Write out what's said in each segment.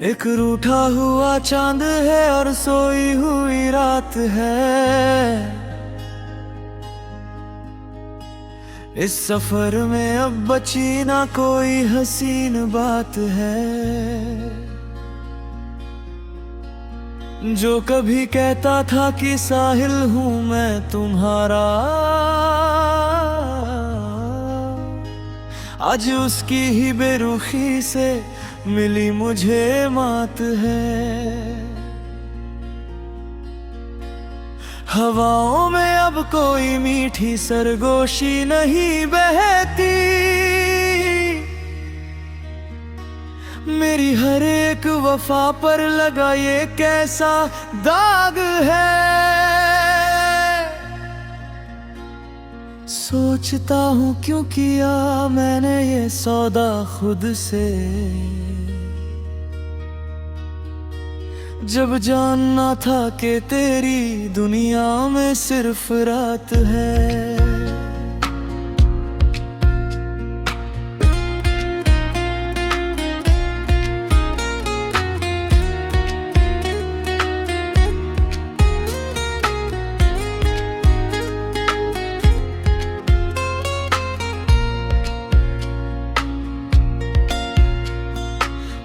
एक रूठा हुआ चांद है और सोई हुई रात है। इस सफर में अब बची ना कोई हसीन बात है। जो कभी कहता था कि साहिल हूँ मैं तुम्हारा, आज उसकी ही बेरुखी से मिली मुझे मात है। हवाओं में अब कोई मीठी सरगोशी नहीं बहती। मेरी हर एक वफा पर लगा ये कैसा दाग है। सोचता हूँ क्यों किया मैंने ये सौदा खुद से, जब जानना था कि तेरी दुनिया में सिर्फ रात है।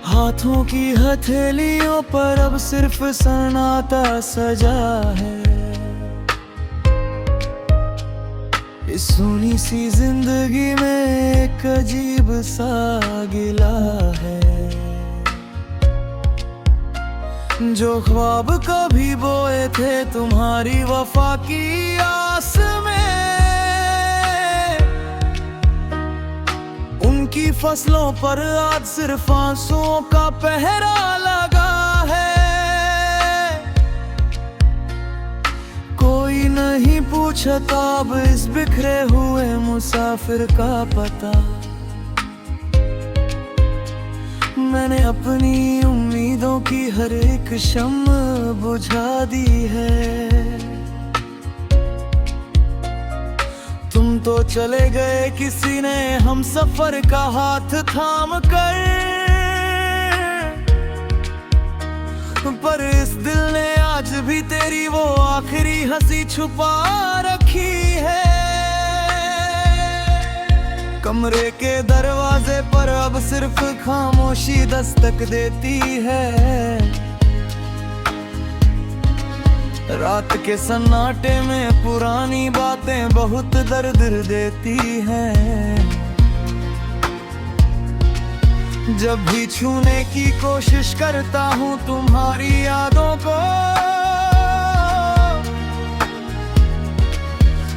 हाथों की हथेलियों पर अब सिर्फ सन्नाटा सजा है। इस सुनी सी जिंदगी में एक अजीब सा गिला है। जो ख्वाब कभी बोए थे तुम्हारी वफा की आस में, उनकी फसलों पर आज सिर्फ आंसुओं का पहरा लगा है। कोई नहीं पूछता अब इस बिखरे हुए मुसाफिर का पता। मैंने अपनी उम्मीदों की हर एक शम्म बुझा दी है। तुम तो चले गए किसी ने हम सफर का हाथ थाम कर, पर इस दिल ने आज भी तेरी वो आखिरी हंसी छुपा रखी है। कमरे के दरवाजे पर अब सिर्फ खामोशी दस्तक देती है। रात के सन्नाटे में पुरानी बातें बहुत दर्द देती हैं। जब भी छूने की कोशिश करता हूँ तुम्हारी यादों को,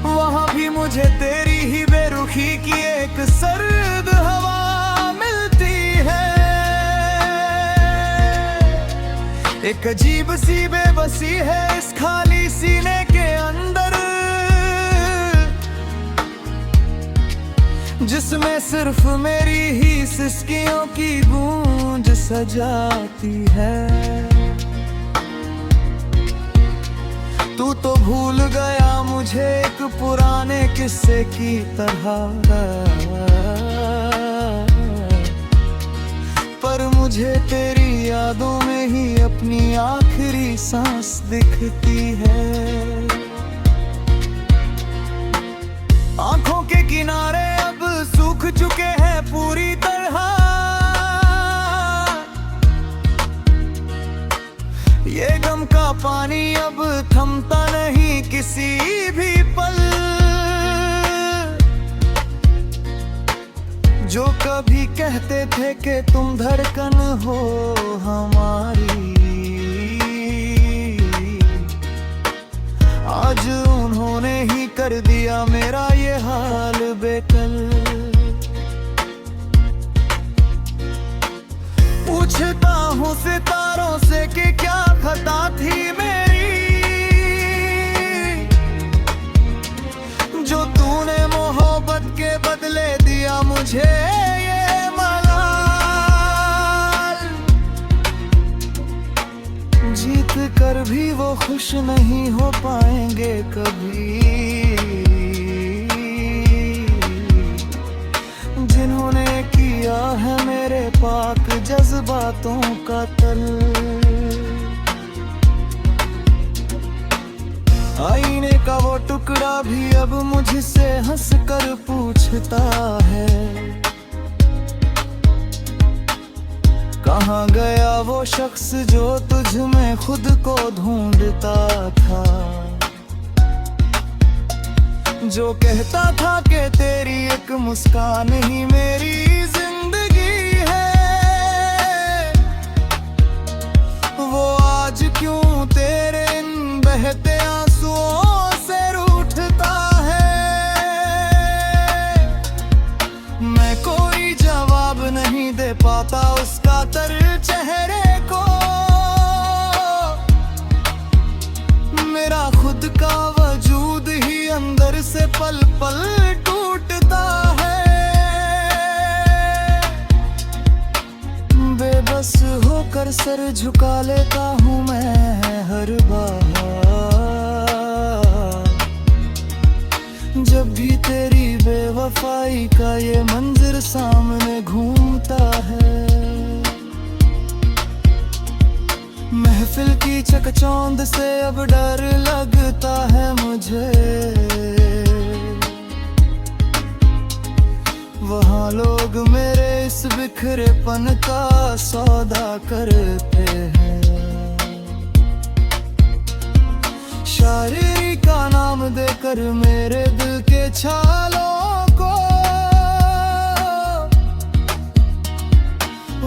वहाँ भी मुझे तेरी ही बेरुखी की एक सर्द हवा मिलती है। एक अजीब सी बेबसी है इस खाली सीने के अंदर, जिसमें सिर्फ मेरी ही सिसकियों की गूंज सजाती है। तू तो भूल गया मुझे एक पुराने किस्से की तरह, पर मुझे तेरी यादों में ही अपनी आखिरी सांस दिखती है। आंखों के किनारे अब सूख चुके हैं पूरी तरह। ये गम का पानी अब थमता नहीं किसी भी पल। जो कभी कहते थे कि तुम धड़कन हो हमारी, आज उन्होंने ही कर दिया मेरा ये हाल बेकल। पूछता हूँ सितारों से कि क्या खता थी मेरी, जो तूने मोहब्बत के बदले दिया मुझे ये मलाल। जीत कर भी वो खुश नहीं हो पाएंगे कभी, जिन्होंने किया है मेरे पाक जज्बातों का तल। टुकड़ा भी अब मुझसे हंस कर पूछता है, कहाँ गया वो शख्स जो तुझ में खुद को ढूंढता था, जो कहता था कि तेरी एक मुस्कान ही मेरी जिंदगी है। वो आज क्यों तेरे इन बहते आंसुओं से रूठता है। मैं कोई जवाब नहीं दे पाता उसका तर चेहरे को, मेरा खुद का वजूद ही अंदर से पल पल टूटता है। बेबस होकर सर झुका लेता हूँ मैं हर बार, जब भी तेरी बेवफाई का ये मंजर सामने घूमता है। महफिल की चकचौंध से अब डर लगता है मुझे, वहाँ लोग मेरे इस बिखरेपन का सौदा करते हैं। शायरी का नाम देकर मेरे दिल के छालों को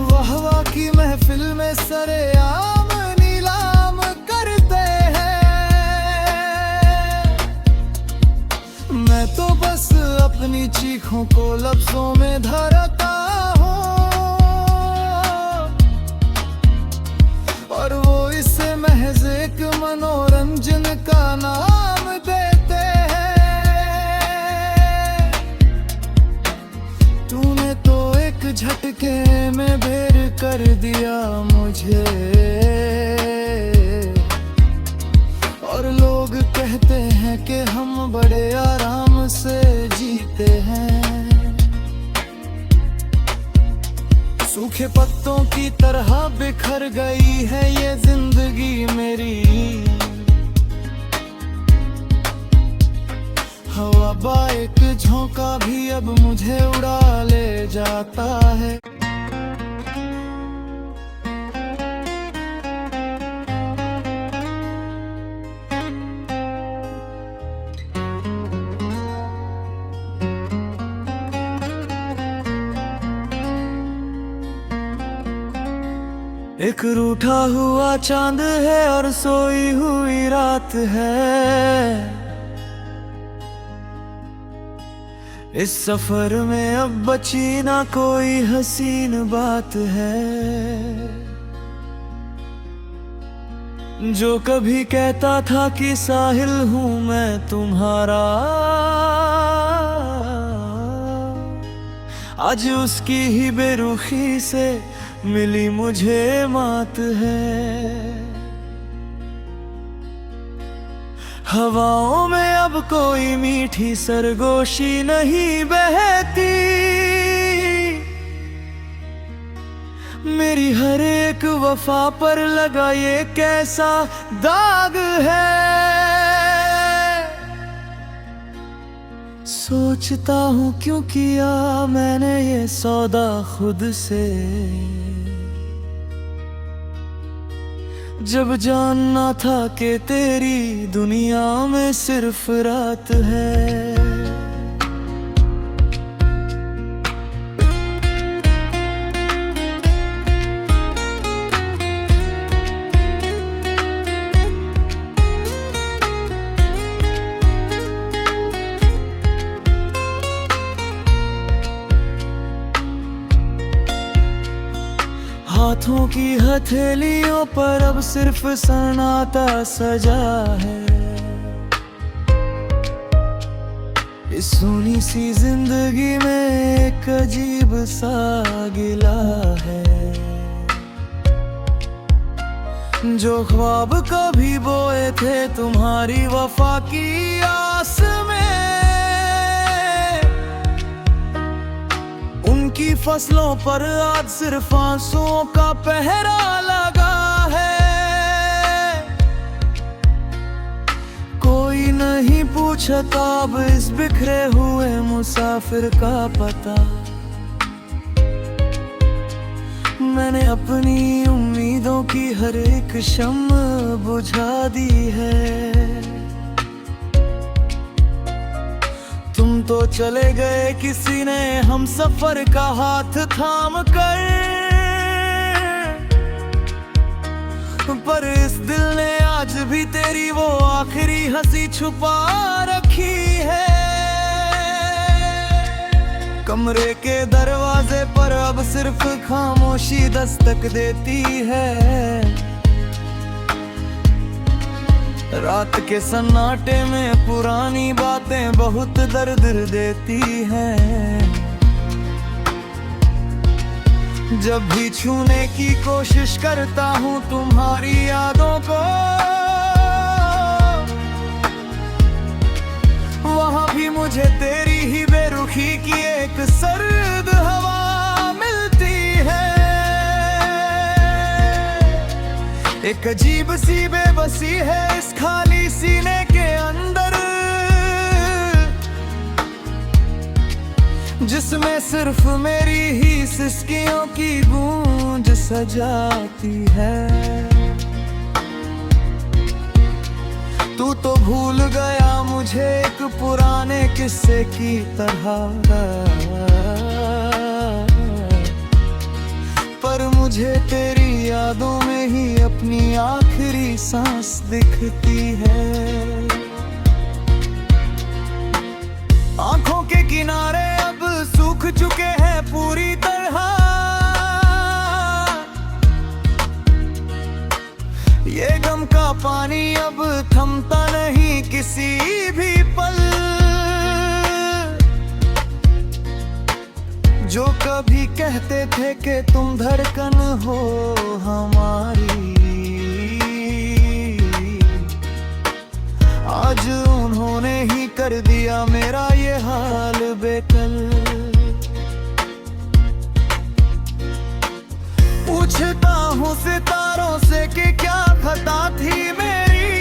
वाह की महफिल में सरेआम नीलाम करते हैं। मैं तो बस अपनी चीखों को लफ्जों में धरता हूँ, और वो इसे महज एक मनोरंजन का नाम देते हैं। तूने तो एक झटके में बेर कर दिया मुझे, और लोग कहते हैं कि हम बड़े आराम से जीते हैं। सूखे पत्तों की तरह बिखर गई है ये जिंदगी मेरी, हवा बा एक झोंका भी अब मुझे उड़ा ले जाता है। एक रूठा हुआ चांद है और सोई हुई रात है, इस सफर में अब बची ना कोई हसीन बात है। जो कभी कहता था कि साहिल हूँ मैं तुम्हारा, आज उसकी ही बेरुखी से मिली मुझे मात है। हवाओं में अब कोई मीठी सरगोशी नहीं बहती, मेरी हर एक वफा पर लगा ये कैसा दाग है। सोचता हूँ क्यों किया मैंने ये सौदा खुद से, जब जानना था कि तेरी दुनिया में सिर्फ रात है। हाथों की हथेलियों पर अब सिर्फ सन्नाटा सजा है, इस सुनी सी जिंदगी में एक अजीब सा गिला है। जो ख्वाब कभी बोए थे तुम्हारी वफा की आस में, उनकी फसलों पर आज सिर्फ आंसुओं का पहरा लगा है। कोई नहीं पूछा अब इस बिखरे हुए मुसाफिर का पता। मैंने अपनी उम्मीदों की हर एक शम्म बुझा दी है। तुम तो चले गए किसी ने हम सफर का हाथ थाम कर, पर इस दिल ने आज भी तेरी वो आखिरी हंसी छुपा रखी है। कमरे के दरवाजे पर अब सिर्फ खामोशी दस्तक देती है। रात के सन्नाटे में पुरानी बातें बहुत दर्द देती हैं। जब भी छूने की कोशिश करता हूँ तुम्हारी यादों को, वहाँ भी मुझे तेरी ही बेरुखी की एक सर्द हवा मिलती है। एक अजीब सी बेबसी है इस खाली सीने के अंदर, जिसमें सिर्फ मेरी ही सिसकियों की गूंज सजाती है। तू तो भूल गया मुझे एक पुराने किस्से की तरह, पर मुझे तेरी यादों में ही अपनी आखिरी सांस दिखती है। आंखों के किनारे अब सूख चुके हैं पूरी तरह, ये गम का पानी अब थमता नहीं किसी भी पल। जो कभी कहते थे कि तुम धड़कन हो हमारी, आज उन्होंने ही कर दिया मेरा ये हाल बेकल। पूछता हूँ सितारों से कि क्या खता थी मेरी,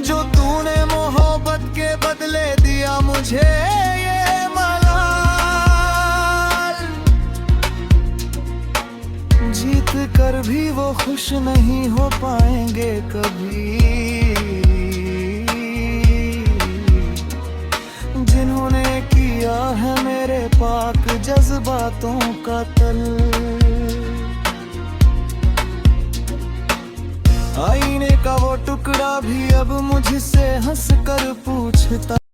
जो तूने मोहब्बत के बदले दिया मुझे ये मलाल। जीत कर भी वो खुश नहीं हो पाएंगे कभी, जिन्होंने किया है मेरे पाक जज्बातों का तल। आईने का वो टुकड़ा भी अब मुझसे हंस कर पूछता